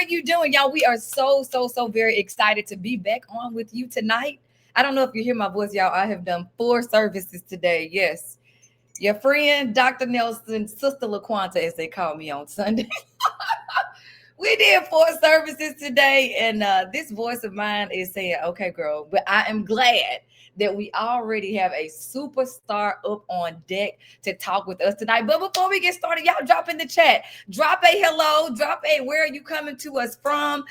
are you doing, y'all? We are so very excited to be back on with you tonight. I don't know if you hear my voice, y'all. I have done 4 services today. Yes. Your friend, Dr. Nelson, Sister LaQuanta, as they call me on Sunday. We did 4 services today, and this voice of mine is saying, okay, girl, but I am glad that we already have a superstar up on deck to talk with us tonight. But before we get started, y'all drop in the chat, drop a hello, drop a where are you coming to us from.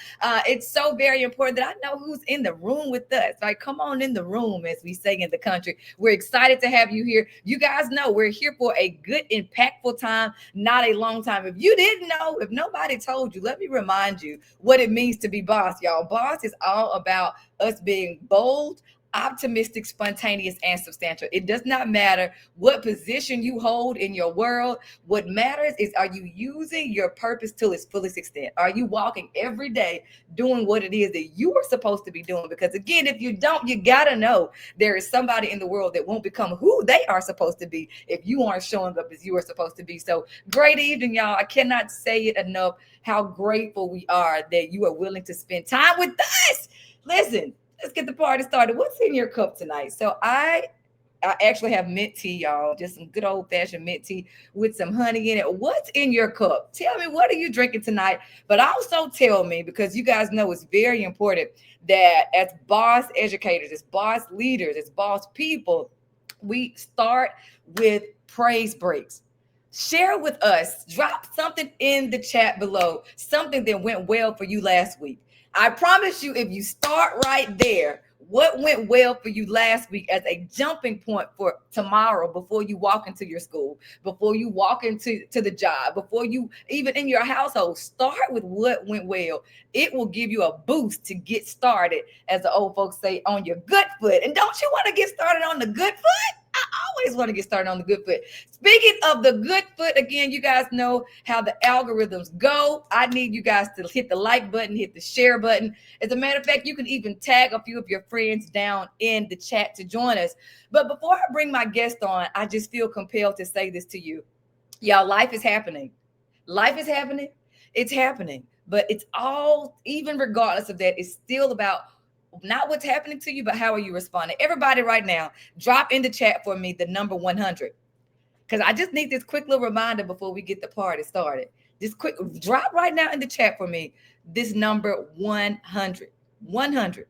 It's so very important that I know who's in the room with us. Like, come on in the room, as we say in the country. We're excited to have you here. You guys know we're here for a good, impactful time, not a long time. If you didn't know, if nobody told you, let me remind you what it means to be boss, y'all. Boss is all about us being bold, optimistic, spontaneous, and substantial. It does not matter what position you hold in your world. What matters is, are you using your purpose to its fullest extent? Are you walking every day doing what it is that you are supposed to be doing? Because again, if you don't, you gotta know there is somebody in the world that won't become who they are supposed to be if you aren't showing up as you are supposed to be. So great evening, y'all. I cannot say it enough how grateful we are that you are willing to spend time with us. Listen, let's get the party started. What's in your cup tonight? So I actually have mint tea, y'all. Just some good old fashioned mint tea with some honey in it. What's in your cup? Tell me, what are you drinking tonight? But also tell me, because you guys know it's very important that as boss educators, as boss leaders, as boss people, we start with praise breaks. Share with us, drop something in the chat below, something that went well for you last week. I promise you, if you start right there, what went well for you last week as a jumping point for tomorrow, before you walk into your school, before you walk into the job, before you even in your household, start with what went well. It will give you a boost to get started, as the old folks say, on your good foot. And don't you want to get started on the good foot? I always want to get started on the good foot. Speaking of the good foot, again, you guys know how the algorithms go. I need you guys to hit the like button, hit the share button. As a matter of fact, you can even tag a few of your friends down in the chat to join us. But before I bring my guest on, I just feel compelled to say this to you. Y'all, life is happening. Life is happening. It's happening. But it's all, even regardless of that, it's still about not what's happening to you, but how are you responding? Everybody right now, drop in the chat for me the number 100. Because I just need this quick little reminder before we get the party started. Just quick, drop right now in the chat for me this number 100. 100.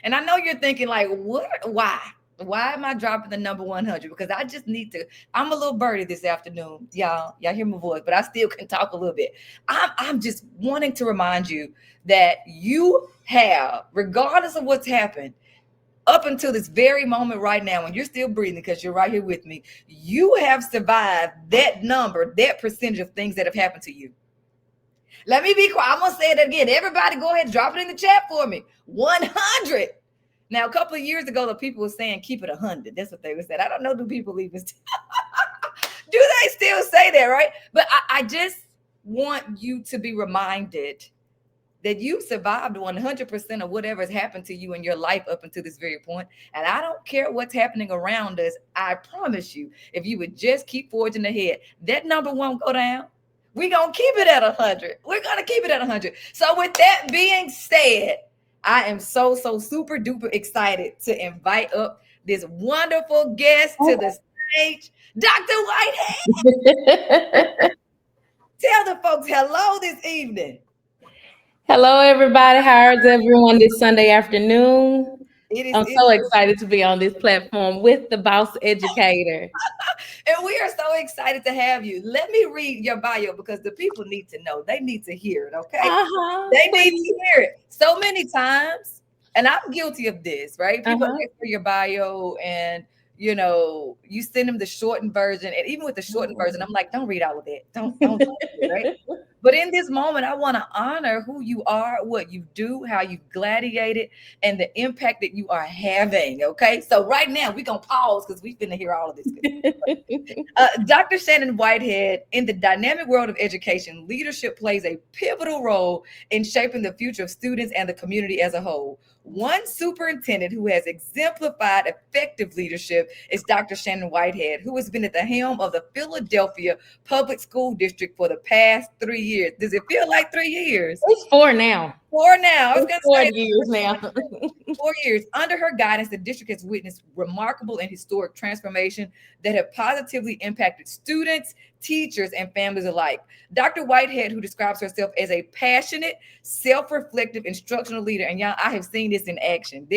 And I know you're thinking like, what? Why? Why am I dropping the number 100? Because I just need to. I'm a little birdie this afternoon. Y'all hear my voice, but I still can talk a little bit. I'm just wanting to remind you that you have, regardless of what's happened, up until this very moment right now, when you're still breathing, because you're right here with me, you have survived that number, that percentage of things that have happened to you. Let me be quiet. I'm going to say it again. Everybody go ahead and drop it in the chat for me. 100. Now, a couple of years ago, the people were saying, keep it 100. That's what they were saying. I don't know, do people even still do they still say that, right? But I just want you to be reminded that you survived 100% of whatever has happened to you in your life up until this very point. And I don't care what's happening around us. I promise you, if you would just keep forging ahead, that number won't go down. We're going to keep it at 100. We're going to keep it at 100. So with that being said, I am so super duper excited to invite up this wonderful guest to the stage, Dr. Whitehead. Tell the folks hello this evening. Hello, everybody. How is everyone this Sunday afternoon? I'm so excited to be on this platform with the Boss Educator. And we are so excited to have you. Let me read your bio, because the people need to know. They need to hear it, okay? They need to hear it. So many times, and I'm guilty of this, right? People ask for your bio, and you send them the shortened version. And even with the shortened version, I'm like, don't read all of that. Don't do it, right? But in this moment, I want to honor who you are, what you do, how you've gladiated, and the impact that you are having, okay? So right now, we're going to pause because we're finna hear all of this. Dr. Shannon Whitehead, in the dynamic world of education, leadership plays a pivotal role in shaping the future of students and the community as a whole. One superintendent who has exemplified effective leadership is Dr. Shannon Whitehead, who has been at the helm of the Philadelphia Public School District for the past 3 years. Does it feel like 3 years? It's 4 now. 4 now. I was It's going 4 to say years now. 4 years. Under her guidance, the district has witnessed remarkable and historic transformation that have positively impacted students, teachers, and families alike. Dr. Whitehead, who describes herself as a passionate, self-reflective instructional leader, and y'all, I have seen this in action.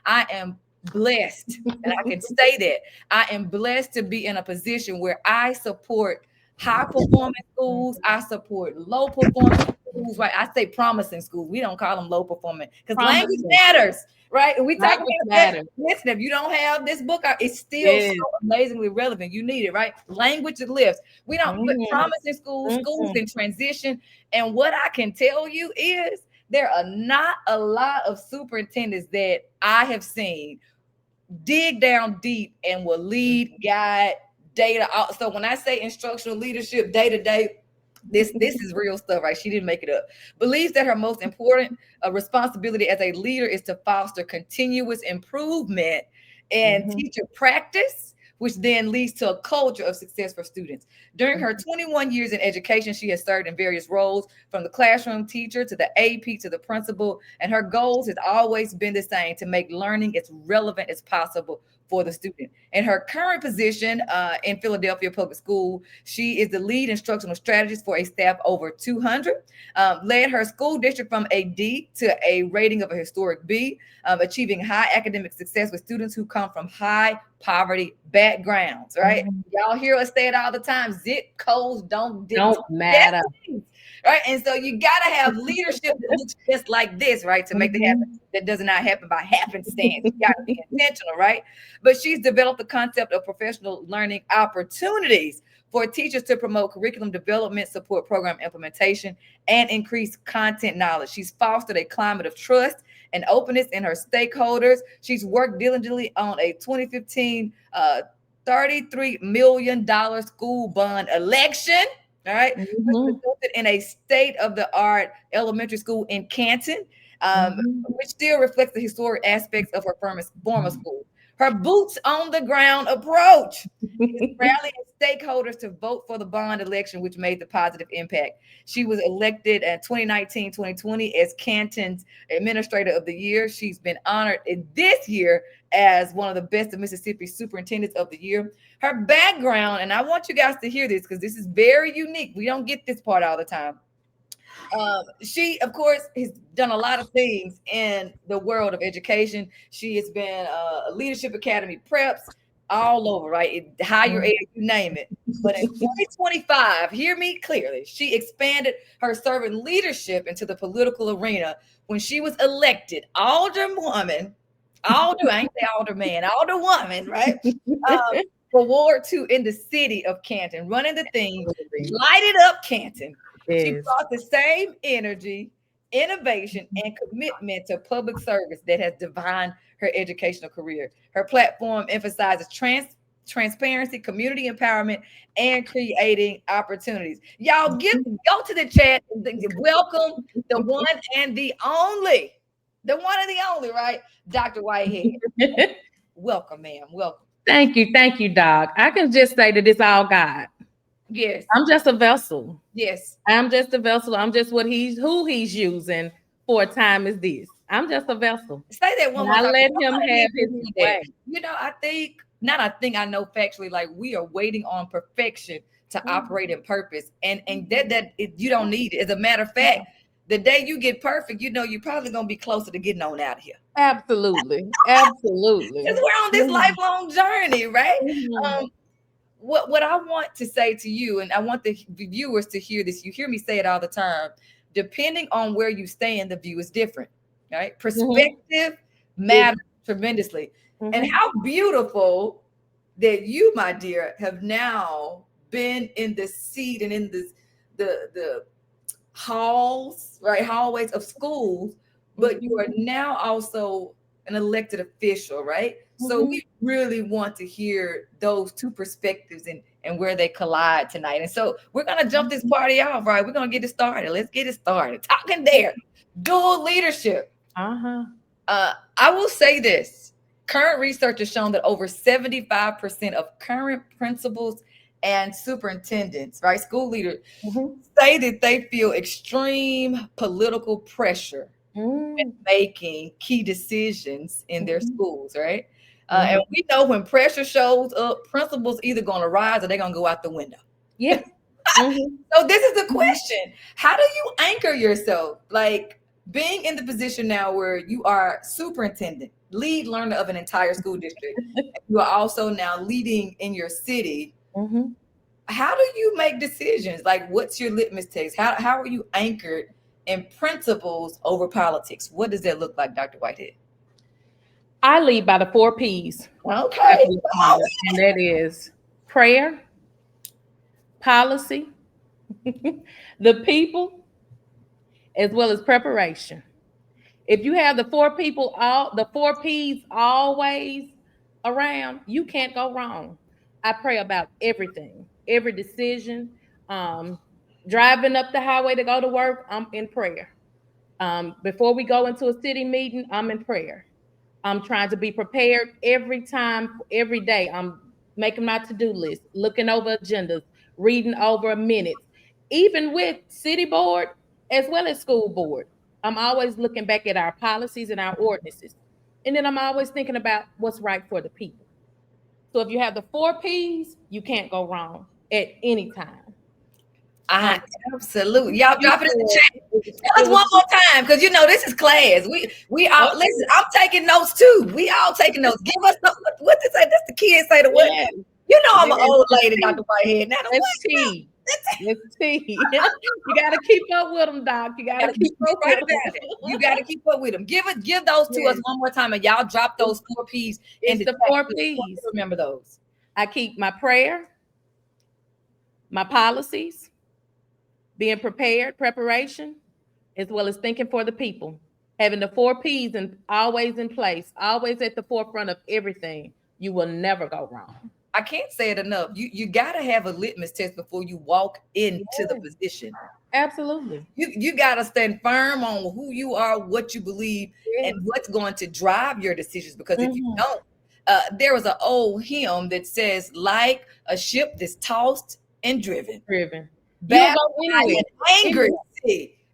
I am blessed, and I can say that I am blessed to be in a position where I support high performing schools. I support low performing schools, right? I say promising schools. We don't call them low performing because language matters, right? And we talk about that. Listen, if you don't have this book, it's still so amazingly relevant. You need it, right? Language lives. We don't put promising schools, schools in transition. And what I can tell you is there are not a lot of superintendents that I have seen dig down deep and will lead, guide, data. So when I say instructional leadership day to day, this is real stuff, right? She didn't make it up. Believes that her most important responsibility as a leader is to foster continuous improvement and teacher practice, which then leads to a culture of success for students. During her 21 years in education, she has served in various roles, from the classroom teacher to the AP to the principal, and her goals has always been the same: to make learning as relevant as possible for the student. In her current position in Philadelphia Public School, she is the lead instructional strategist for a staff over 200, led her school district from a D to a rating of a historic B, achieving high academic success with students who come from high poverty backgrounds, right? Y'all hear us say it all the time: zip codes don't matter. Right. And so you got to have leadership that looks just like this, right? To make that happen. That does not happen by happenstance. You got to be intentional, right? But she's developed the concept of professional learning opportunities for teachers to promote curriculum development, support program implementation, and increase content knowledge. She's fostered a climate of trust and openness in her stakeholders. She's worked diligently on a 2015 $33 million school bond election. All right, which resulted in a state-of-the-art elementary school in Canton, which still reflects the historic aspects of her former school. Her boots on the ground approach is rallying stakeholders to vote for the bond election, which made the positive impact. She was elected in 2019-2020 as Canton's Administrator of the Year. She's been honored this year as one of the best of Mississippi Superintendents of the Year. Her background, and I want you guys to hear this because this is very unique. We don't get this part all the time. She, of course, has done a lot of things in the world of education. She has been a Leadership Academy preps all over, right? Higher ed, you name it. But in 2025, hear me clearly, she expanded her servant leadership into the political arena when she was elected alderwoman, I ain't say alderman, alderwoman, right? For Ward 2 in the city of Canton, running the thing, lighted up Canton. She brought the same energy, innovation, and commitment to public service that has defined her educational career. Her platform emphasizes transparency, community empowerment, and creating opportunities. Y'all go to the chat and welcome the one and the only. The one and the only, right? Dr. Whitehead. Welcome, ma'am. Welcome. Thank you, Doc. I can just say that it's all God. Yes. I'm just a vessel. Yes. I'm just a vessel. I'm just who he's using for a time as this. I'm just a vessel. Say that one more time. I let him have his way. You know, I know factually, like, we are waiting on perfection to operate in purpose. And that you don't need it. As a matter of fact, the day you get perfect, you know, you're probably going to be closer to getting on out of here. Absolutely. Because we're on this lifelong journey, right? What I want to say to you, and I want the viewers to hear this, you hear me say it all the time, depending on where you stand, the view is different, right? Perspective matters tremendously. And how beautiful that you, my dear, have now been in the seat and in the hallways of schools, but you are now also an elected official, right? So we really want to hear those two perspectives and where they collide tonight. And so we're going to jump this party off, right? We're going to get it started. Let's get it started. Talking there. Dual leadership. I will say this. Current research has shown that over 75% of current principals and superintendents, right, school leaders, say that they feel extreme political pressure when making key decisions in their schools, right? And we know when pressure shows up, principals either going to rise or they're going to go out the window. Yeah. So this is the question. How do you anchor yourself? Like being in the position now where you are superintendent, lead learner of an entire school district. You are also now leading in your city. How do you make decisions? Like what's your litmus test? How are you anchored in principles over politics? What does that look like, Dr. Whitehead? I lead by the 4 P's. Okay. And that is prayer, policy, the people, as well as preparation. If you have the 4 P's always around, you can't go wrong. I pray about everything, every decision. Driving up the highway to go to work, I'm in prayer. Before we go into a city meeting, I'm in prayer. I'm trying to be prepared every time, every day. I'm making my to-do list, looking over agendas, reading over minutes, even with city board as well as school board. I'm always looking back at our policies and our ordinances. And then I'm always thinking about what's right for the people. So if you have the 4 P's, you can't go wrong at any time. Absolutely. Y'all drop it in the chat. Tell us one more time, because you know this is class. We all listen. I'm taking notes too. We all taking notes. Give us what to say. That's the kids say the what. Yeah. You know I'm an old lady, Dr. Whitehead. Now that's T. That's T. You gotta keep up with them, Doc. You gotta keep up with them. You gotta keep up with them. Give those to us one more time, and y'all drop those 4 P's. It's the 4 P's. Remember those. I keep my prayer, my policies, being prepared, preparation, as well as thinking for the people. Having the 4 P's and always in place, always at the forefront of everything, you will never go wrong. I can't say it enough. You got to have a litmus test before you walk into the position. Absolutely. You got to stand firm on who you are, what you believe, and what's going to drive your decisions. Because if you don't, there was an old hymn that says, like a ship that's tossed and driven. Angry,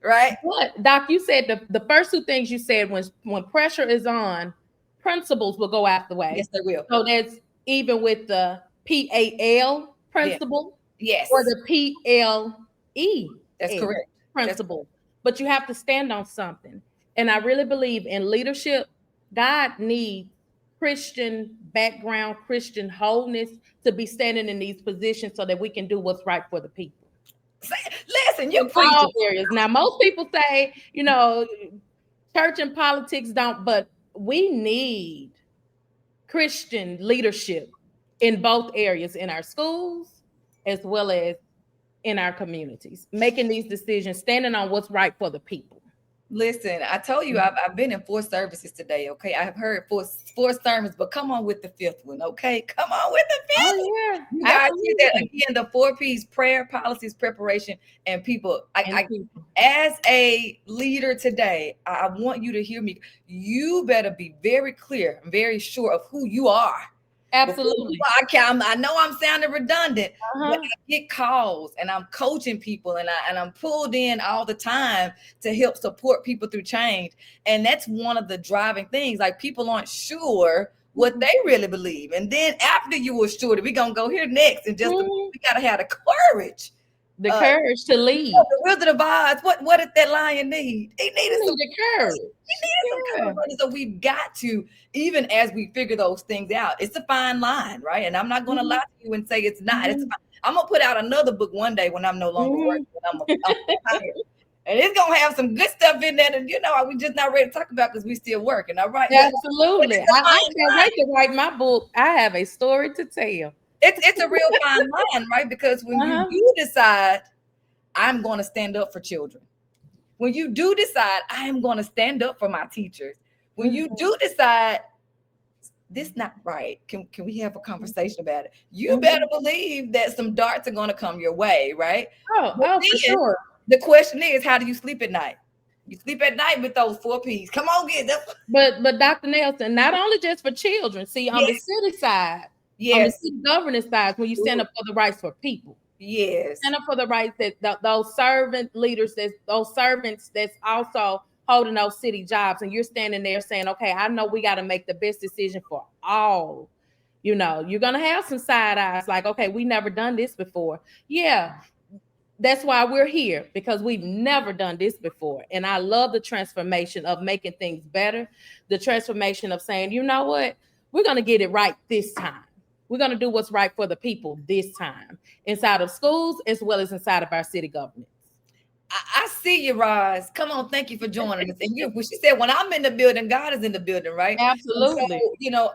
right? What, Doc, you said the first 2 things you said, when pressure is on, principles will go out the way. Yes, they will. So that's even with the PAL principle, yes, or the PLE. That's correct. Principle. But you have to stand on something. And I really believe in leadership. God needs Christian background, Christian wholeness to be standing in these positions so that we can do what's right for the people. Listen, you preach all areas. Now, most people say, church and politics don't, but we need Christian leadership in both areas, in our schools as well as in our communities, making these decisions, standing on what's right for the people. Listen, I told you I've been in 4 services today. Okay, I have heard four sermons, but come on with the 5th one. Okay, come on with the 5th. Oh, yeah. You guys see that again? The 4 P's: prayer, policies, preparation, and people. As a leader today, I want you to hear me. You better be very clear, very sure of who you are. Absolutely. I know I'm sounding redundant, but I get calls and I'm coaching people and I'm pulled in all the time to help support people through change. And that's one of the driving things. Like, people aren't sure what they really believe. And then after you were sure, we're going to go here next. And just we got to have the courage. The courage to lead. The Wizard of Oz. What did that lion need? He needed some courage. He needed some courage. So we've got to, even as we figure those things out, it's a fine line, right? And I'm not going to lie to you and say it's not. It's fine. I'm gonna put out another book one day when I'm no longer working. I'm tired. And it's gonna have some good stuff in there that we just not ready to talk about because we still working. All right. Absolutely. I can't wait to write my book. I have a story to tell. It's a real fine line, right? Because when you do decide, I'm going to stand up for children. When you do decide, I am going to stand up for my teachers. When you do decide, this not right, can we have a conversation about it? You better believe that some darts are going to come your way, right? Oh, for sure. The question is, how do you sleep at night? You sleep at night with those 4 P's. Come on, get them. But Dr. Nelson, not only just for children. See, on the Yes, city side, on the yes, city governance side, when you stand up for the rights for people, stand yes. up for the rights that those servant leaders, that those servants that's also holding those city jobs, and you're standing there saying, okay, I know we got to make the best decision for all. You know, you're gonna have some side eyes, like, okay, we never done this before. Yeah, that's why we're here, because we've never done this before. And I love the transformation of making things better, the transformation of saying, you know what, we're going to get it right this time. We're going to do what's right for the people this time, inside of schools as well as inside of our city governments. I see you, Roz. Come on, thank you for joining us. And you, when she said, when I'm in the building, God is in the building, right? And so, Absolutely.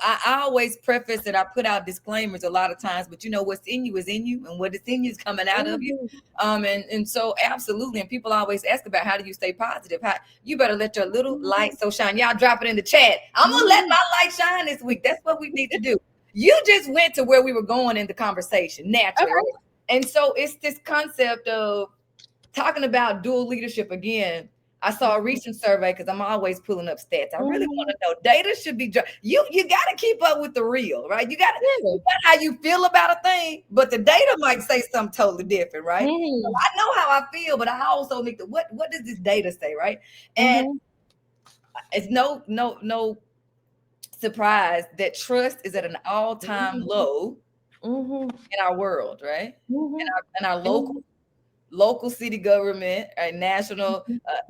I always preface and I put out disclaimers a lot of times, but what's in you is in you, and what is in you is coming out of you. Mhm. And so absolutely. And people always ask about how do you stay positive? How you better let your little light so shine. Y'all drop it in the chat. I'm gonna let my light shine this week. That's what we need to do. You just went to where we were going in the conversation naturally, right? Okay. And so it's this concept of talking about dual leadership again. I saw a recent survey because I'm always pulling up stats. I really want to know. Data should be you got to keep up with the real, right? You got how you feel about a thing, but the data might say something totally different, right? So Mhm. I know how I feel, but I also need to what does this data say, right? And Mhm. it's no surprise that trust is at an all-time low Mhm. in our world, right? Mhm. In our Mhm. local city government, national,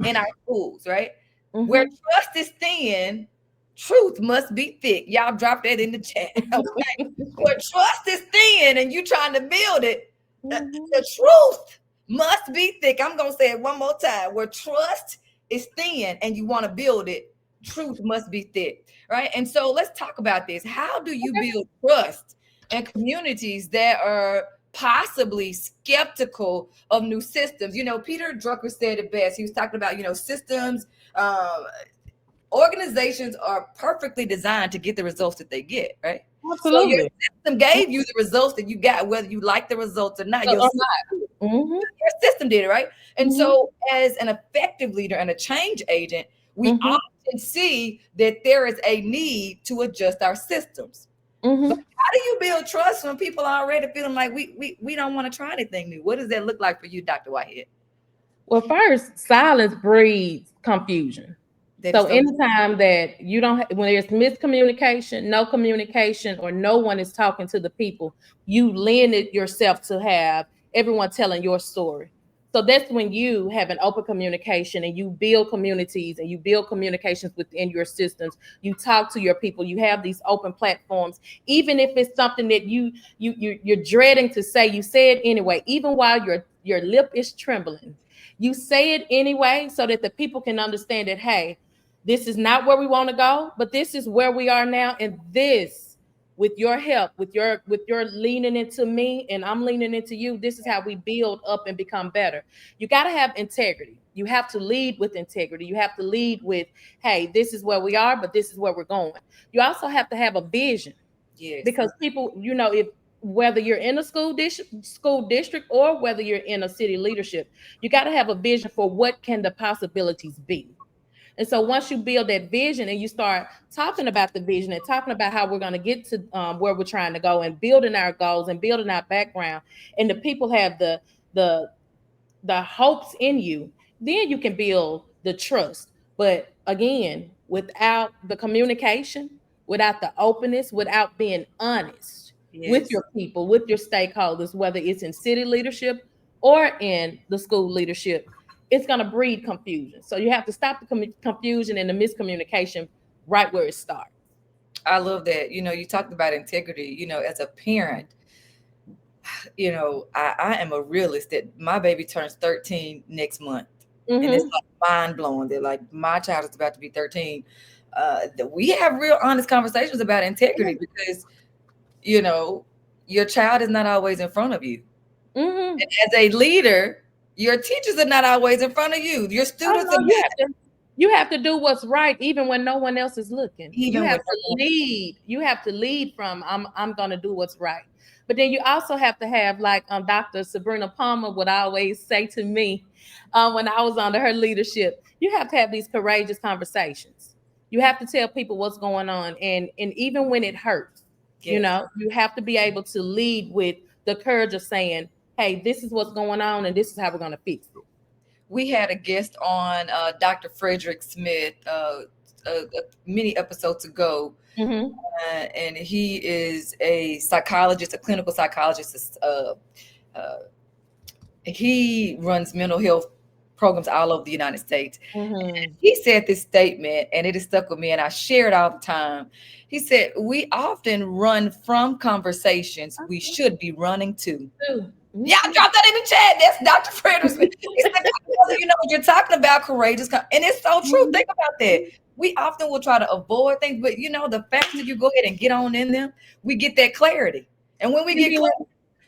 in our schools, right? Where Mhm. trust is thin, truth must be thick. Y'all drop that in the chat. Okay. Where trust is thin and you trying to build it, Mhm. the truth must be thick. I'm gonna say it one more time. Where trust is thin and you want to build it, truth must be thick. Right. And so let's talk about this. How do you build trust in communities that are possibly skeptical of new systems? Peter Drucker said it best. He was talking about, systems, um, organizations are perfectly designed to get the results that they get, right? So your Absolutely. system gave you the results that you got, whether you like the results or not. Or not. Mhm. Your system did it, right? And Mhm. so, as an effective leader and a change agent, we Mhm. often see that there is a need to adjust our systems. But Mhm. how do you build trust when people are already feeling like we don't want to try anything new? What does that look like for you, Dr. Whitehead? Well, first, silence breeds confusion. That is So so anytime that you don't, when there's miscommunication, no communication, or no one is talking to the people, you lend it yourself to have everyone telling your story. So that's when you have an open communication and you build communities and you build communications within your systems. You talk to your people. You have these open platforms, even if it's something that you're dreading to say. You say it anyway, even while your lip is trembling. You say it anyway, so that the people can understand that, hey, this is not where we want to go, but this is where we are now. And this, with your help, with your leaning into me and I'm leaning into you, this is how we build up and become better. You got to have integrity. You have to lead with integrity. You have to lead with, hey, this is where we are, but this is where we're going. You also have to have a vision, yes, because people, if whether you're in a school district or whether you're in a city leadership, you got to have a vision for what can the possibilities be. And so once you build that vision and you start talking about the vision and talking about how we're going to get to where we're trying to go, and building our goals and building our background, and the people have the the hopes in you, then you can build the trust. But again, without the communication, without the openness, without being honest with yes. your people, with your stakeholders, whether it's in city leadership or in the school leadership, it's going to breed confusion. So you have to stop the confusion and the miscommunication right where it starts. I love that. You talked about integrity. As a parent, I am a realist that my baby turns 13 next month. And it's Mm-hmm. like mind blowing that like my child is about to be 13. That we have real honest conversations about integrity because, you know, your child is not always in front of you. Mm-hmm. And as a leader, your teachers are not always in front of you. Your Oh students no, are you have to do what's right even when no one else is looking. You even have when to lead. You have to lead from I'm gonna do what's right. But then you also have to have, like Dr. Sabrina Palmer would always say to me when I was under her leadership, you have to have these courageous conversations. You have to tell people what's going on, and even when it hurts, Yes. you have to be able to lead with the courage of saying, "Hey, this is what's going on, and this is how we're going to fix it." We had a guest on, Dr. Frederick Smith, many episodes ago, Mm-hmm. and he is a psychologist, a clinical psychologist. Uh, he runs mental health programs all over the United States. Mm-hmm. He said this statement, and it has stuck with me, and I share it all the time. He said, "We often run from conversations we should be running to." Yeah, I Mm-hmm. dropped that in the chat. That's Dr. Frederick Smith. He said, "You know, you're talking about courageous, and it's so true. Think about that. We often will try to avoid things, but the faster you go ahead and get on in them, we get that clarity. And when we And get then clarity,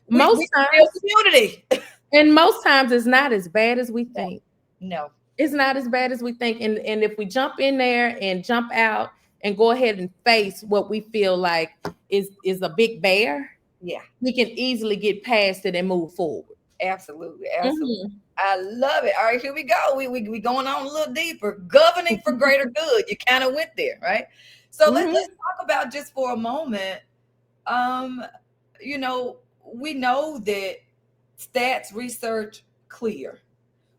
we most build times, community." and most times it's not as bad as we No, think. no, It's not as bad as we think. And if we jump in there and jump out and go ahead and face what we feel like is a big bear, yeah. we can easily get past it and move forward. Absolutely, absolutely. Mhm. I love it. All right, here we go. We going on a little deeper. Governing for greater good. You kind of went there, right? So let's Mhm. talk about, just for a moment. Um, you know, we know that stats research clear.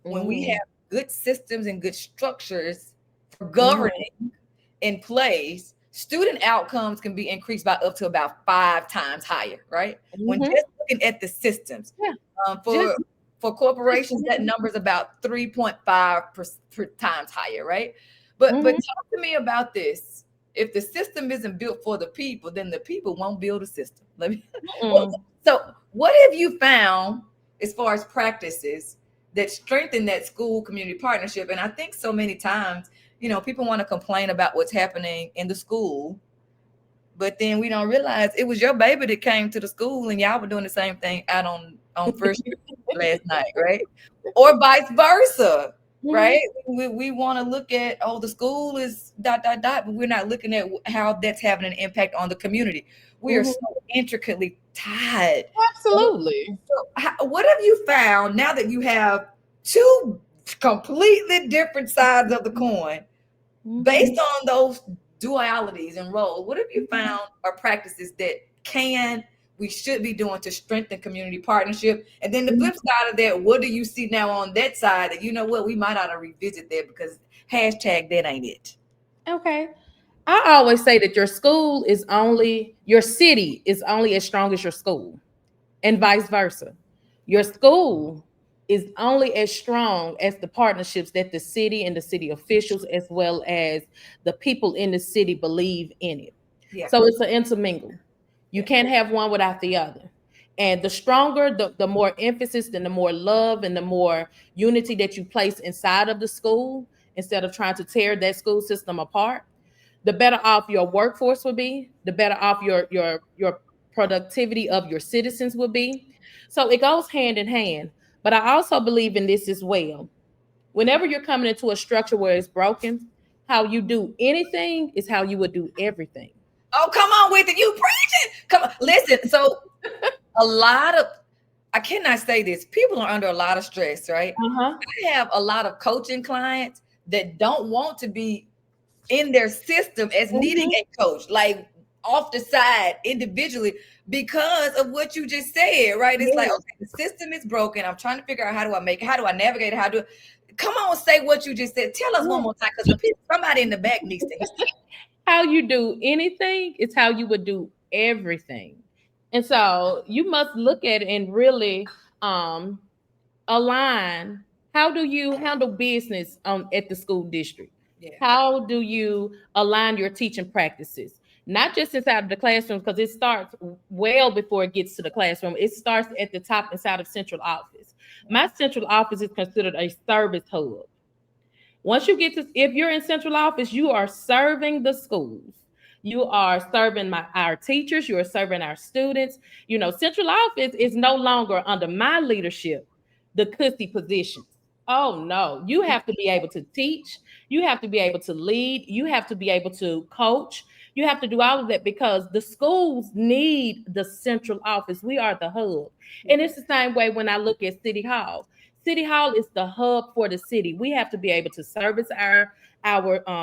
When we Mhm. have good systems and good structures for Mhm. governing in place, student outcomes can be increased by up to about 5 times higher, right? When Mhm. just looking at the systems. Yeah. Um, Just for for corporations, that number is about 3.5 per times higher, right? But Mhm. talk to me about this. If the system isn't built for the people, then the people won't build a system. Let me. Mhm. So, what have you found as far as practices that strengthen that school community partnership? And I think so many times, people want to complain about what's happening in the school, but then we don't realize it was your baby that came to the school and y'all were doing the same thing out on First Street last night, right? Or vice versa, right? Mhm. We want to look at, oh, the school is dot dot dot, but we're not looking at how that's having an impact on the community. We are so Mhm. intricately tied. Absolutely. So, what have you found now that you have two completely different sides of the coin? Based Mhm. on those dualities and roles, what have you found are practices that we should be doing to strengthen community partnership? And then the flip side of that, what do you see now on that side that, what, we might ought to revisit that, because hashtag that ain't it. Okay. I always say that your city is only as strong as your school, and vice versa. Your school is only as strong as the partnerships that the city and the city officials, as well as the people in the city, believe in it. Yeah, So it's an intermingle. You yeah. can't have one without the other. And the stronger, the more emphasis and the more love and the more unity that you place inside of the school, instead of trying to tear that school system apart, the better off your workforce will be, the better off your productivity of your citizens will be. So it goes hand in hand. But I also believe in this as well. Whenever you're coming into a structure where it's broken, how you do anything is how you would do everything. Oh, come on with it. You preaching. Come on. Listen. So a lot of, I cannot say this. People are under a lot of stress, right? Uh-huh. I have a lot of coaching clients that don't want to be in their system as needing Mhm. a coach, like off the side individually, because of what you just said, right? It's like, Yeah. okay, the system is broken. I'm trying to figure out, how do I make it? How do I navigate it? How do it? Come on, say what you just said. Tell us one Yeah. more time, because the people, somebody in the back needs to hear. How you do anything is how you would do everything. And so you must look at it and really um align. How do you handle business at the school district? Yeah. How do you align your teaching practices? Not just inside of the classroom, because it starts well before it gets to the classroom. It starts at the top inside of central office. My central office is considered a service hub. Once you get to, if you're in central office, you are serving the schools. You are serving our teachers. You are serving our students. Central office is no longer under my leadership, the cushy positions. Oh no, you have to be able to teach, you have to be able to lead, you have to be able to coach, you have to do all of that because the schools need the central office. We are the hub. And it's the same way when I look at City Hall. City Hall is the hub for the city. We have to be able to service our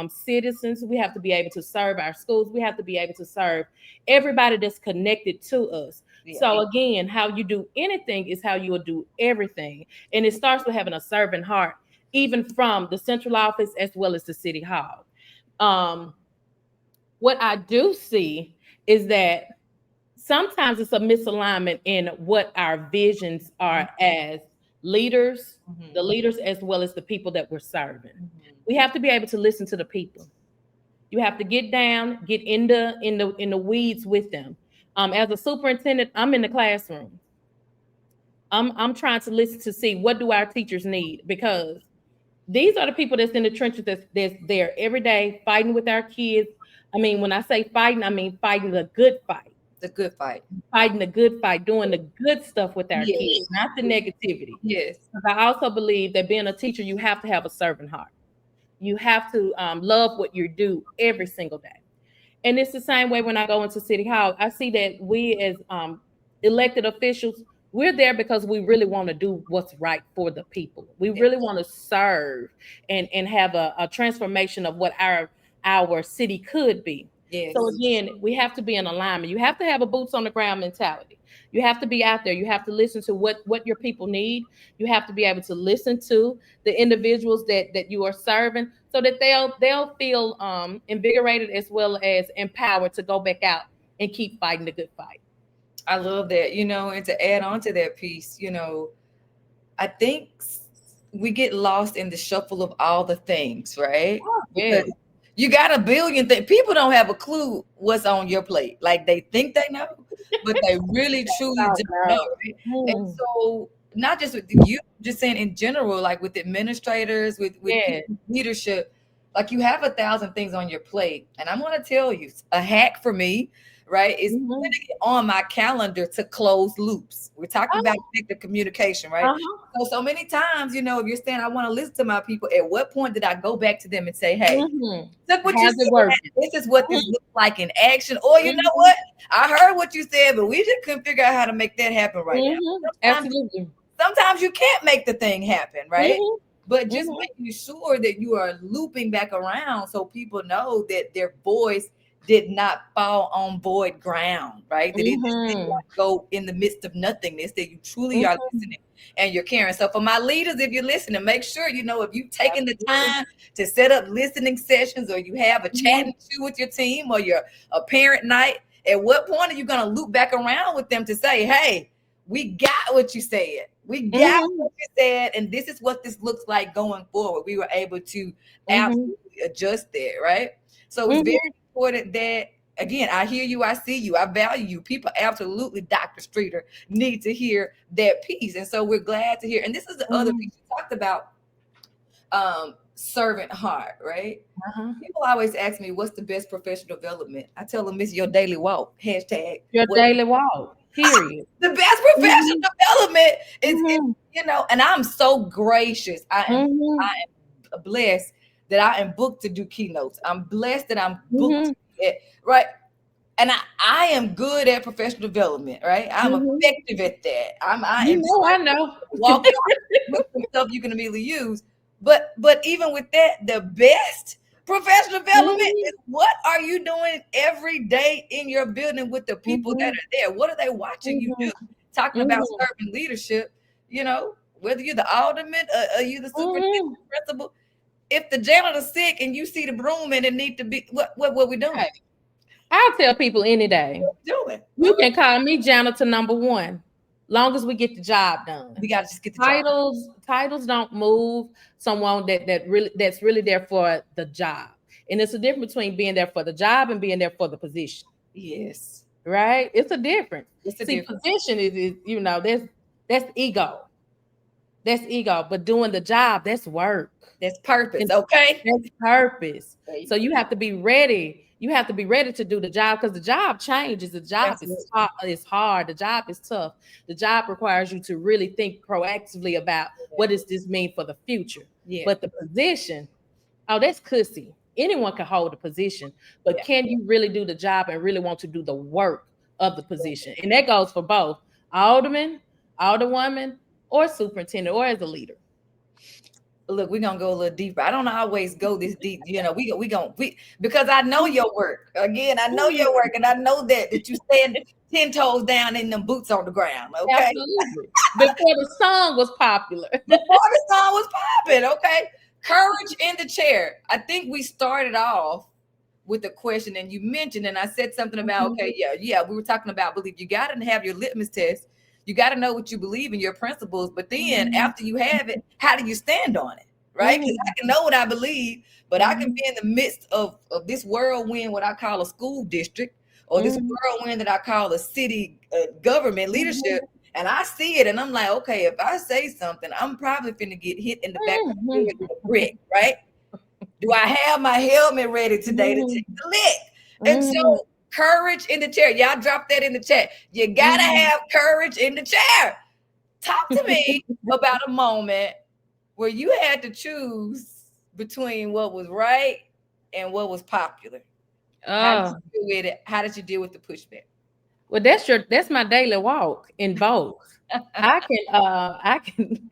citizens. We have to be able to serve our schools. We have to be able to serve everybody that's connected to us. Yeah. So again, how you do anything is how you will do everything. And it starts with having a servant heart, even from the central office as well as the city hall. Um, what I do see is that sometimes it's a misalignment in what our visions Mhm. are as leaders, the Mhm. leaders as well as the people that we're serving. Mhm. We have to be able to listen to the people. You have to get down, get in the weeds with them. As a superintendent, I'm in the classroom. I'm trying to listen to see what do our teachers need because these are the people that's in the trenches that's there every day fighting with our kids. I mean, when I say fighting, I mean fighting the good fight, The good fight. fighting the good fight, doing the good stuff with our kids, Yes. not the negativity. Yes. Because I also believe that being a teacher, you have to have a servant heart. You have to love what you do every single day. And it's the same way when I go into City Hall. I see that we as elected officials, we're there because we really want to do what's right for the people. We really Yes. want to serve and have a transformation of what our city could be. So Yes. again, we have to be in alignment. You have to have a boots on the ground mentality. You have to be out there. You have to listen to what your people need. You have to be able to listen to the individuals that you are serving so that they'll feel invigorated as well as empowered to go back out and keep fighting the good fight. I love that, and to add on to that piece, I think we get lost in the shuffle of all the things, right? Yeah. Because you got a billion things. People don't have a clue what's on your plate. Like they think they know, but they really truly Oh don't know, no. right? And Mm, so not just with you, just saying in general, like with administrators, with yeah. people in leadership, like you have 1,000 things on your plate. And I'm gonna tell you, a hack for me, right, is Mhm. putting it on my calendar to close loops. We're talking about Oh, effective communication, right? uh-huh. So many times, if you're saying I want to listen to my people, at what point did I go back to them and say, hey, Mhm. look what you How's said. it working? This is what Mhm. this looks like in action. Or you know Mhm. what? I heard what you said, but we just couldn't figure out how to make that happen right Mhm. now. Absolutely. Sometimes you can't make the thing happen, right? Mhm. But just Mhm. making sure that you are looping back around so people know that their voice did not fall on void ground, right? That it just did Mhm. not go in the midst of nothingness, that you truly are Mhm. listening and you're caring. So for my leaders, if you're listening, make sure, if you've taken the Absolutely. time to set up listening sessions or you have a chat Mhm. and chew with your team or your a parent night, at what point are you going to loop back around with them to say, hey, we got what you said. We got Mhm. what you said, and this is what this looks like going forward. We were able to Mhm. absolutely adjust that, right? So it's very Mhm. important that, again, I hear you, I see you, I value you. People absolutely, Dr. Streeter, need to hear that piece. And so we're glad to hear. And this is the other Mhm. piece you talked about, servant heart, right? Uh-huh. People always ask me, what's the best professional development? I tell them it's your daily walk. Hashtag Your what daily walk. Period. the best Mhm. professional development is, Mhm. and I'm so gracious. I Mhm. am blessed that I am booked to do keynotes. I'm blessed that I'm booked to Mhm. do it, right? And I am good at professional development, right? I'm Mhm. effective at that. I You am just know, like I know. walk it out with some stuff you can immediately use. But even with that, the best professional development Mhm. is what are you doing every day in your building with the people that Mhm. are there? What are they watching you do? Mhm. Talking about Mhm. servant leadership, whether you're the alderman or you the superintendent Mhm. principal, if the janitor's sick and you see the broom and it need to be what we doing? Right. I'll tell people any day. What we doing? You can call me janitor number one, long as we get the job done. We gotta just get the job. Titles don't move someone that's really there for the job. And it's a difference between being there for the job and being there for the position. Yes. Right? It's a difference. What's the See, difference? position is that's ego. That's ego. But doing the job, that's work. That's purpose, And okay? that's purpose. There you So go. you have to be ready You have to be ready to do the job because the job changes. The job Absolutely. is hard. The job is tough. The job requires you to really think proactively about what does this mean for the future. Yeah. But the position, oh, that's cussy. Anyone can hold a position, but Yeah. can you really do the job and really want to do the work of the position? And that goes for both alderman, alderwoman, or superintendent, or as a leader. Look, we're gonna go a little deeper. I don't always go this deep, we because I know your work. Again, I know your work, and I know that you stand 10 toes down in them boots on the ground. Okay. Absolutely. Before the song was popular. Before the song was popping, okay. Courage in the chair. I think we started off with a question, and you mentioned, and I said something about, okay, yeah, we were talking about belief. You got to have your litmus test. You got to know what you believe in, your principles. But then after you have it, how do you stand on it? Right? Because I can know what I believe, but I can be in the midst of this whirlwind, what I call a school district, or this whirlwind that I call a city government leadership. And I see it, and I'm like, okay, if I say something, I'm probably finna get hit in the back of the head with a brick, right? Do I have my helmet ready today to take the lick? And so, courage in the chair. Y'all drop that in the chat. You gotta have courage in the chair. Talk to me about a moment where you had to choose between what was right and what was popular. How did you deal with it? How did you deal with the pushback? Well, that's my daily walk in both. I can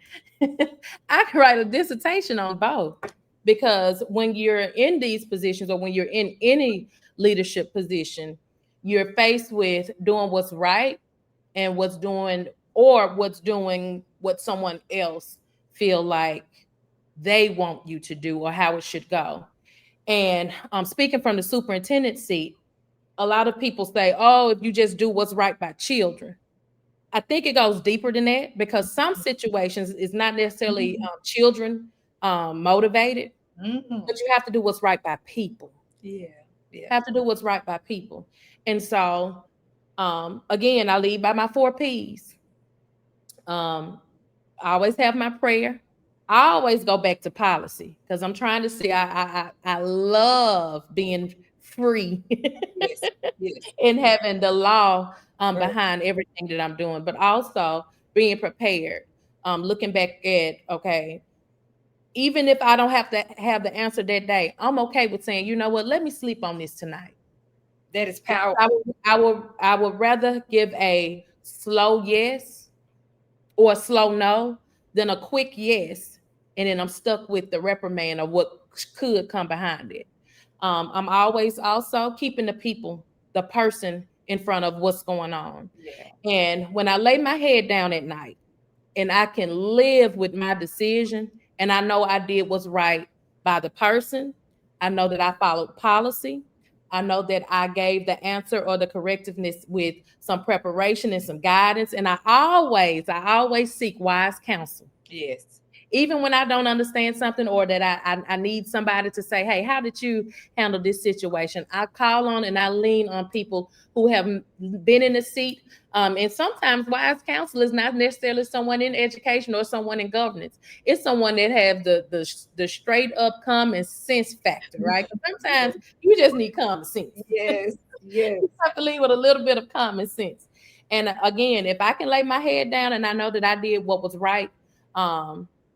I can write a dissertation on both because when you're in these positions or when you're in any leadership position, you're faced with doing what's right and what's doing what someone else feel like they want you to do or how it should go. And speaking from the superintendent seat, a lot of people say, oh, if you just do what's right by children. I think it goes deeper than that because some situations is not necessarily children motivated, but you have to do what's right by people. Yeah. Yeah. Have to do what's right by people. And so, again, I lead by my 4 P's. Um, I always have my prayer. I always go back to policy because I'm trying to see. I love being free Yes. Yes. and having the law Right. behind everything that I'm doing, but also being prepared. Looking back at okay, even if I don't have to have the answer that day, I'm okay with saying, you know what, let me sleep on this tonight. That is Because powerful. I would rather give a slow yes or a slow no than a quick yes, and then I'm stuck with the reprimand of what could come behind it. I'm always also keeping the people, the person in front of what's going on. Yeah. And when I lay my head down at night and I can live with my decision and I know I did what's right by the person, I know that I followed policy. I know that I gave the answer or the correctiveness with some preparation and some guidance. And I always seek wise counsel. Yes. Even when I don't understand something or that I need somebody to say, hey, how did you handle this situation? I call on and I lean on people who have been in the seat. And sometimes wise counsel is not necessarily someone in education or someone in governance. It's someone that have the straight up common sense factor, right? Sometimes you just need common sense. Yes. Yes. You have to lead with a little bit of common sense. And again, if I can lay my head down and I know that I did what was right,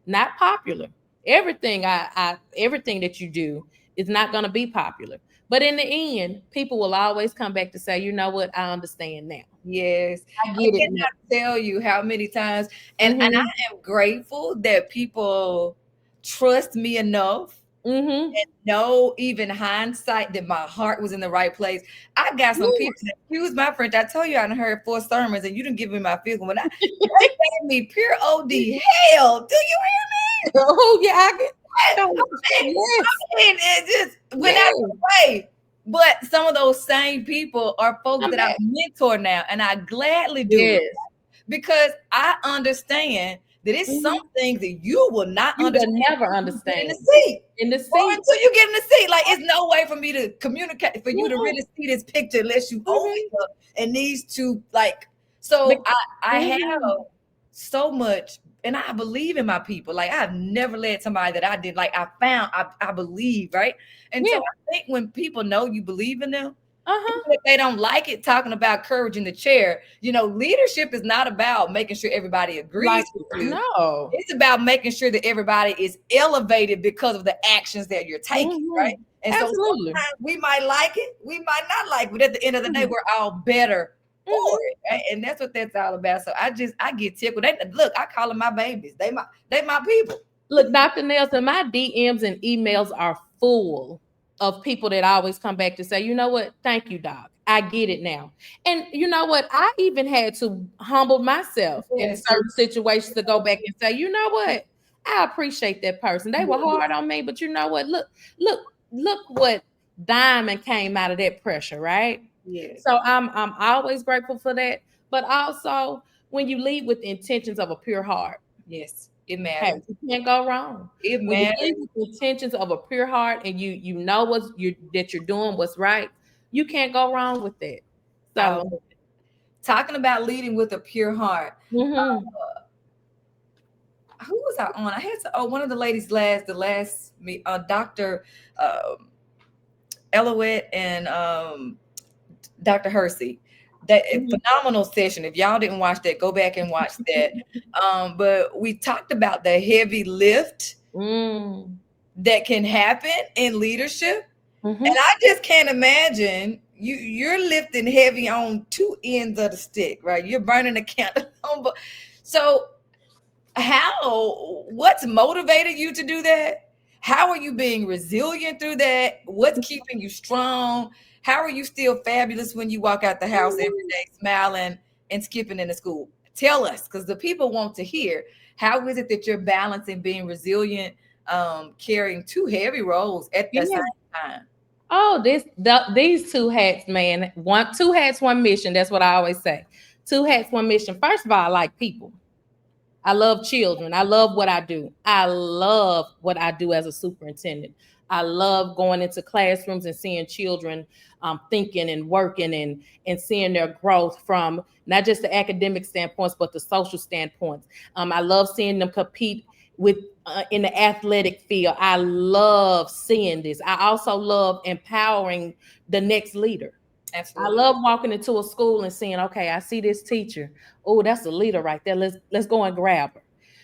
not popular. Everything that you do is not going to be popular. But in the end, people will always come back to say, you know what, I understand now. Yes. I I get it now. cannot tell you how many times, and I am grateful that people trust me enough Mm-hmm. and know, even hindsight, that my heart was in the right place. I got some people that excuse my French. I told you I done heard 4 sermons and you didn't give me my feel. When they gave me pure OD hell. Do you hear me? Oh yeah, I get. I mean, Yes, it just went out yes. of the way. But some of those same people are folks I'm that I back. mentor now, and I gladly do it Yes. because I understand that it's some Mhm. things that you will not You will understand never until you get in the understand seat. in the Or seat. until you get in the seat. Like, it's no way for me to communicate, for you to Mhm, really see this picture unless you own mhm. it up and these two, like, so I have Mhm. so much and I believe in my people. Like I've never led somebody that I did. Like I believe, right? And so Yeah. I think when people know you believe in them, Uh-huh. even if they don't like it, talking about courage in the chair, leadership is not about making sure everybody agrees Like, with you. no. It's about making sure that everybody is elevated because of the actions that you're taking, right? Hmm. And so Absolutely. sometimes we might like it, we might not like it, but at the end of the day, Hmm. we're all better for Hmm. it, right? And that's what that's all about. So I get tickled. Look, I call them my babies. They my people. Look, Dr. Nelson, my DMs and emails are full of people that always come back to say, you know what? Thank you, Doc. I get it now. And you know what? I even had to humble myself in Yes, certain situations to go back and say, you know what? I appreciate that person. They were yes, hard on me, but you know what? Look, look what diamond came out of that pressure, right? yes, So I'm always grateful for that. But also when you lead with the intentions of a pure heart, yes. It hey, matters. you can't go wrong. It When you lead matters. with the intentions of a pure heart and you know that you're doing what's right, you can't go wrong with that. I So love it. Talking about leading with a pure heart. mhm. Who was I on? I had to, one of the ladies the last me Dr. Um, Elouette and Dr. Hersey. That Mhm. phenomenal session. If y'all didn't watch that, go back and watch that. But we talked about the heavy lift Mm. that can happen in leadership. And Mhm. I just can't imagine you're lifting heavy on two ends of the stick, right? You're burning the candle on so what's motivated you to do that? How are you being resilient through that? What's keeping you strong? How are you still fabulous when you walk out the house every Mhm. day smiling and skipping into school? Tell us, because the people want to hear. How is it that you're balancing being resilient, carrying two heavy roles at the Yeah. same time? Oh, these two hats, man. Two hats, one mission. That's what I always say. Two hats, one mission. First of all, I like people. I love children. I love what I do. I love what I do as a superintendent. I love going into classrooms and seeing children thinking and working and seeing their growth from not just the academic standpoints, but the social standpoints. I love seeing them compete with in the athletic field. I love seeing this. I also love empowering the next leader. I Absolutely. love walking into a school and seeing, okay, I see this teacher. Oh, that's a leader right there. Let's go and grab her.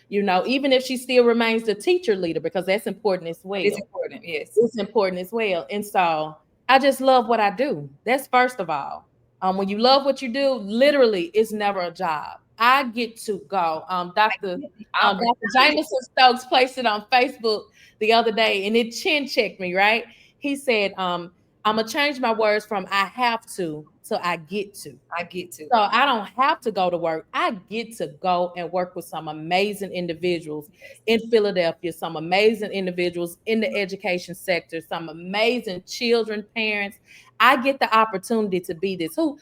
Even if she still remains the teacher leader, because that's important as It's well. important. Yes. It's important as well. And so I just love what I do. That's first of all. When you love what you do, literally, it's never a job. I get to go. I Dr. get the Dr. opportunity. Jameson Stokes placed it on Facebook the other day, and it chin checked me. Right? He said, "I'm gonna change my words from I have to I get to." I get to. So I don't have to go to work. I get to go and work with some amazing individuals in Yes. Philadelphia, some amazing individuals in the education sector, some amazing children, parents. I get the opportunity to be this. Who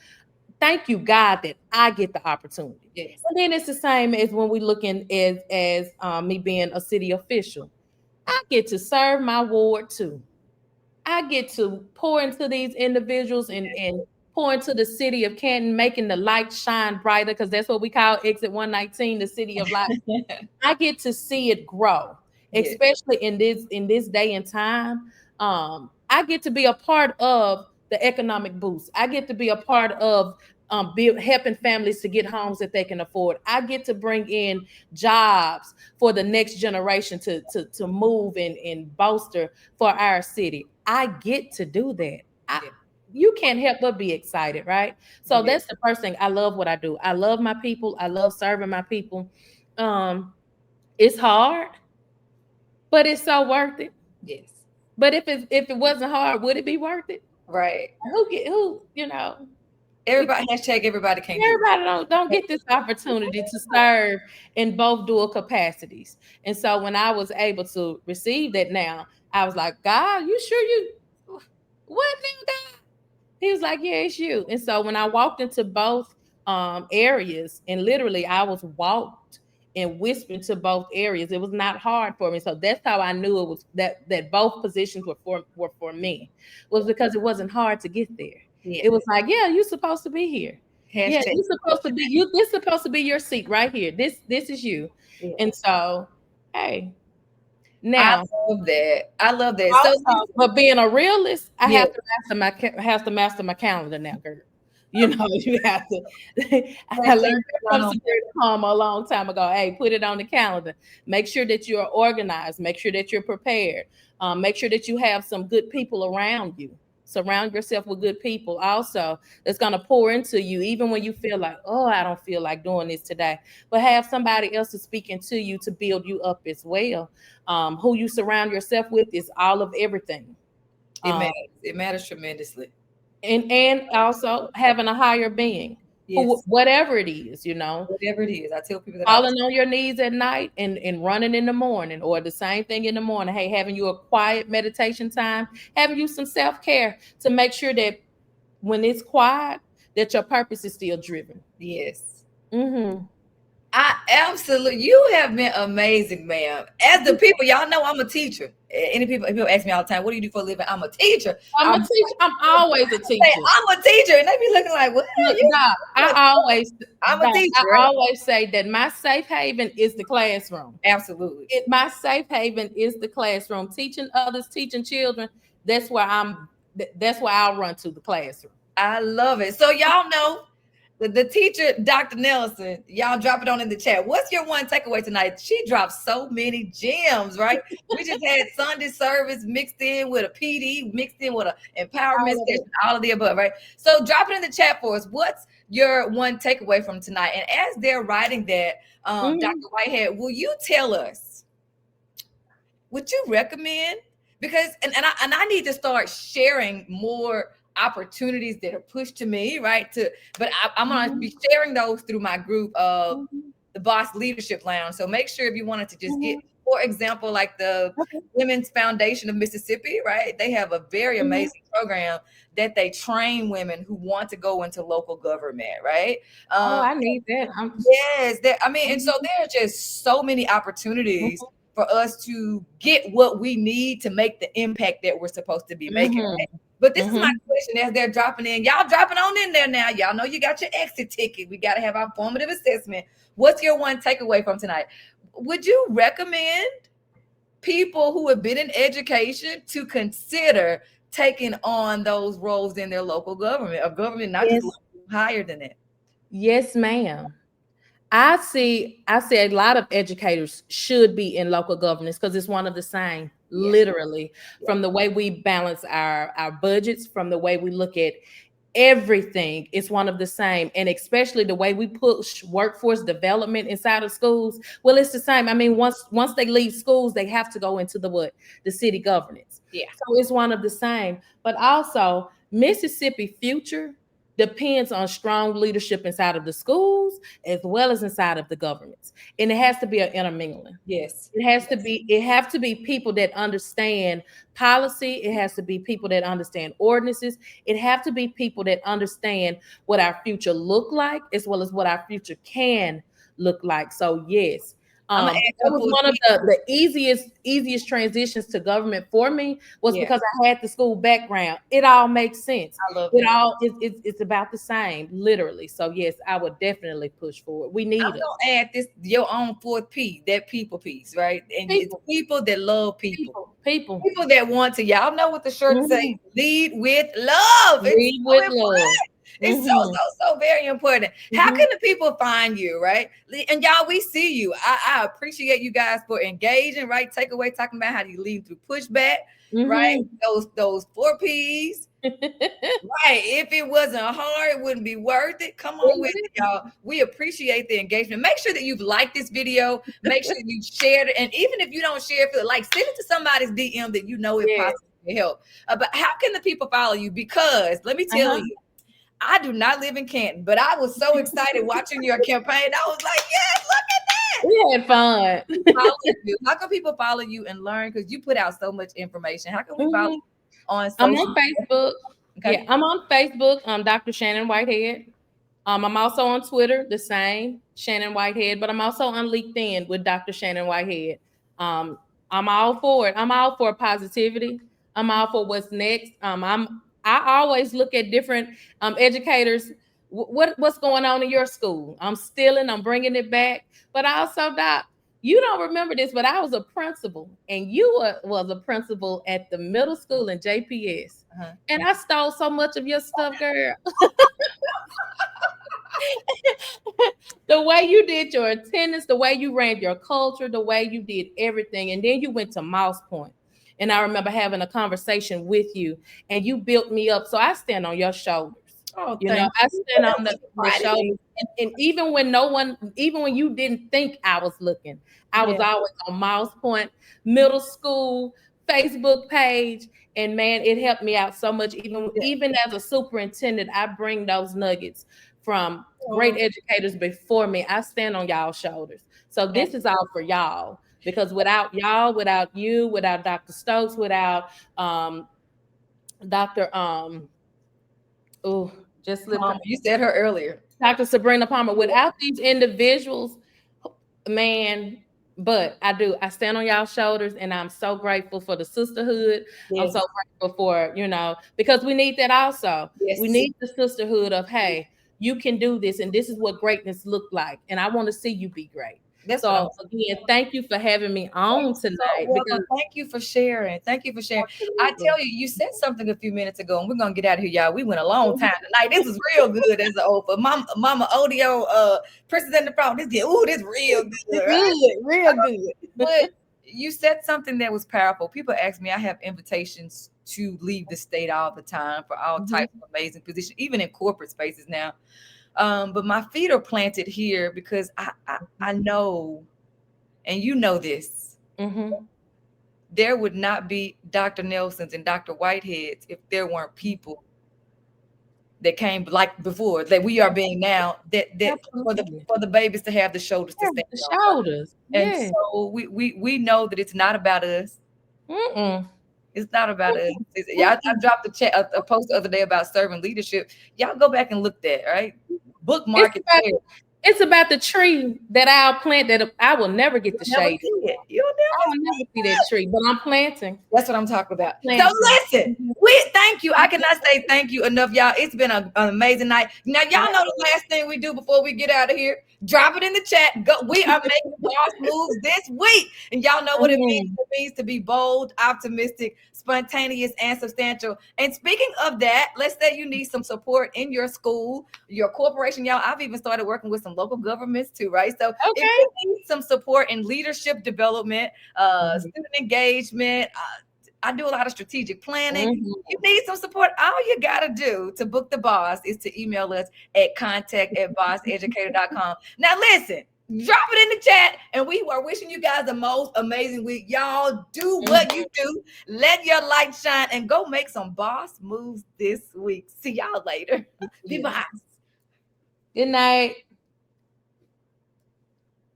Thank you, God, that I get the opportunity. Yes. And then it's the same as when we looking as me being a city official. I get to serve my ward too. I get to pour into these individuals and pour into the city of Canton, making the light shine brighter, because that's what we call Exit 119, the city of light. I get to see it grow, Yes. especially in this day and time. I get to be a part of the economic boost. I get to be a part of helping families to get homes that they can afford. I get to bring in jobs for the next generation to move and bolster for our city. I get to do that. Yes. You can't help but be excited, right? So Yes. that's the first thing. I love what I do. I love my people. I love serving my people. Um, it's hard, but it's so worth it. Yes. But if it wasn't hard, would it be worth it? Right. Who we, Everybody hashtag everybody can't do everybody don't get this opportunity to serve in both dual capacities. And so when I was able to receive that now, I was like, God, you sure what now, God? He was like, yeah, it's you. And so when I walked into both areas, and literally I was walked and whispered to both areas, it was not hard for me. So that's how I knew it was that both positions were for me, was because it wasn't hard to get there. it. It Yeah. was like, yeah, you're supposed to be here. Yeah, Hashtag. you're supposed to be you. This supposed to be your seat right here. This is you. Yeah. And so, hey, I now love that. I love that. So also, but being a realist, I yeah, have to master my calendar now, girl. You know, you have to. I learned hashtag that run from on Security Karma a long time ago. Hey, put it on the calendar. Make sure that you're organized. Make sure that you're prepared. Make sure that you have some good people around you. Surround yourself with good people. Also, that's going to pour into you, even when you feel like, oh, I don't feel like doing this today. But have somebody else to speak into you to build you up as well. Who you surround yourself with is all of everything. it Um, matters. It matters tremendously. and also having a higher being, who Yes. whatever it is, you know, Whatever it is. I tell people that all the falling on your knees at night and running in the morning, or the same thing in the morning. Hey, having you a quiet meditation time, having you some self care to make sure that when it's quiet, that your purpose is still driven. yes. Mm-hmm. I absolutely, you have been amazing, ma'am. As the people, y'all know I'm a teacher. Any people ask me all the time, "What do you do for a living?" I'm a teacher. I'm a I'm teacher. I'm always a say teacher. I'm a teacher, and they be looking like, "What the hell Look, you?" Doc, I'm a teacher, I right? always say that my safe haven is the classroom. Absolutely. My safe haven is the classroom. Teaching others, teaching children. That's where That's where I'll run to the classroom. I love it. So y'all know the teacher, Dr. Nelson, y'all drop it on in the chat. What's your one takeaway tonight? She dropped so many gems, right? We just had Sunday service mixed in with a PD, mixed in with an empowerment All of session, it. all of the above, right? So drop it in the chat for us. What's your one takeaway from tonight? And as they're writing that, Mhm. Dr. Whitehead, will you tell us, would you recommend, because and I need to start sharing more opportunities that are pushed to me, right, to but I'm going to be Mhm. sharing those through my group of Mhm. the Boss Leadership Lounge. So make sure, if you wanted to just get, Mhm. for example, like the Okay. Women's Foundation of Mississippi, right, they have a very Mhm. amazing program that they train women who want to go into local government, right. Oh, um I need that. Yes, there, I mean, and so Mhm. there are just so many opportunities Mhm. for us to get what we need to make the impact that we're supposed to be making, Mhm. right? But this is my Mhm. question as they're dropping in. Y'all dropping on in there now. Y'all know you got your exit ticket. We got to have our formative assessment. What's your one takeaway from tonight? Would you recommend people who have been in education to consider taking on those roles in their local government, or government, not just Yes. local, higher than that? Yes, ma'am. I see a lot of educators should be in local governance because it's one of the same, Yeah, literally, yeah. from the way we balance our budgets, from the way we look at everything. It's one of the same. And especially the way we push workforce development inside of schools. Well, it's the same. I mean, once they leave schools, they have to go into the what? The city governance. Yeah. So it's one of the same. But also Mississippi future depends on strong leadership inside of the schools as well as inside of the governments. And it has to be an intermingling. Yes. Yes. It have to be people that understand policy. It has to be people that understand ordinances. It have to be people that understand what our future look like as well as what our future can look like. So yes, I'm gonna ask that a was couple of one of key. the easiest transitions to government for me was Yeah, because I had the school background. It all makes sense. I love It that. all it's about the same, literally. So yes, I would definitely push for it. We I'm need us. gonna add this, your own fourth P, that people piece, right? And it's People, people that love people. people. People that want to, y'all know what the shirt say, Mhm. lead with love. It's Lead so with important. love. It's so, Mhm. so very important. How Mhm. can the people find you, right? And y'all, we see you. I appreciate you guys for engaging, right? Takeaway, talking about how you lead through pushback, right? Mhm. Those four P's. Right. If it wasn't hard, it wouldn't be worth it. Come on with it, Exactly. y'all. We appreciate the engagement. Make sure that you've liked this video. Make sure you shared it. And even if you don't share it, like, send it to somebody's DM that you know it Yes. possibly help. But how can the people follow you? Because let me tell Uh-huh. you, I do not live in Canton, but I was so excited watching your campaign. I was like, yes, look at that. We had fun. Follow you. How can people follow you and learn? Because you put out so much information. How can we follow Mhm. you on I'm social on media? Facebook. Okay. Yeah, I'm on Facebook. Dr. Shannon Whitehead. I'm also on Twitter, the same Shannon Whitehead, but I'm also on LinkedIn with Dr. Shannon Whitehead. Um, I'm all for it. I'm all for positivity. I'm all for what's next. I always look at different educators what's going on in your school? I'm stealing, I'm bringing it back. But also, Doc, you don't remember this, but I was a principal, and was a principal at the middle school in JPS, and I stole so much of your stuff, girl. The way you did your attendance, the way you ran your culture, the way you did everything. And then you went to Mouse Point. And I remember having a conversation with you, and you built me up. So I stand on your shoulders. Oh, You know, thank I you. stand on That was the Friday. shoulders. And even when no one, even when you didn't think I was looking, I was Yeah. always on Mouse Point, middle school, Facebook page. And man, it helped me out so much. Yeah. Even as a superintendent, I bring those nuggets from great Oh, educators before me. I stand on y'all shoulders. So man. this is all for y'all. Because without y'all, without you, without Dr. Stokes, without Dr. Oh, just slipped her. You said her earlier. Dr. Sabrina Palmer. Yeah. Without these individuals, man, but I stand on y'all shoulders, and I'm so grateful for the sisterhood. I'm so Yes. grateful for, because we need that also. We Yes. need the sisterhood of, hey, you can do this, and this is what greatness look like, and I want to see you be great. That's what I'm So again, thank you for having me You're on so tonight, because welcome. Thank you for sharing. Thank you for sharing. I absolutely. tell you, you said something a few minutes ago, and we're gonna get out of here, y'all. We went a long time tonight. This is real good as an old for Mama Audio, Princess in the Front. This real good, right? Good, real good. But you said something that was powerful. People ask me, I have invitations to leave the state all the time for all Mhm, types of amazing positions, even in corporate spaces now. But my feet are planted here because I know, and you know this, mhm. there would not be Dr. Nelsons and Dr. Whiteheads if there weren't people that came like before that we are being now, that Absolutely. for the babies to have the shoulders to Yeah, stand the on, right? shoulders. And Yeah. so we know that it's not about us. Mm-mm. It's not about us. Yeah, I Mm-mm. dropped a post the other day about servant leadership. Y'all go back and look that, right? It's Bookmark it about there. it's about the tree that I'll plant that I will never get the You'll never shade. see it. You'll I never will see never it. see that tree, but I'm planting. That's what I'm talking about. So Planting. listen, Mhm. we thank you. I cannot say thank you enough, y'all. It's been an amazing night. Now, y'all know the last thing we do before we get out of here. Drop it in the chat. Go. We are making boss moves this week, and y'all know what it means. Mhm. It means to be bold, optimistic, spontaneous, and substantial. And speaking of that, let's say you need some support in your school, your corporation, y'all. I've even started working with some local governments too, right? So if Okay. you need some support in leadership development, Mhm. student engagement. I do a lot of strategic planning. You Mhm. need some support. All you got to do to book the boss is to email us at contact@bosseducator.com. Now, listen, drop it in the chat, and we are wishing you guys the most amazing week. Y'all do what you Mhm. do. Let your light shine and go make some boss moves this week. See y'all later. Be Yes. boss. Good night.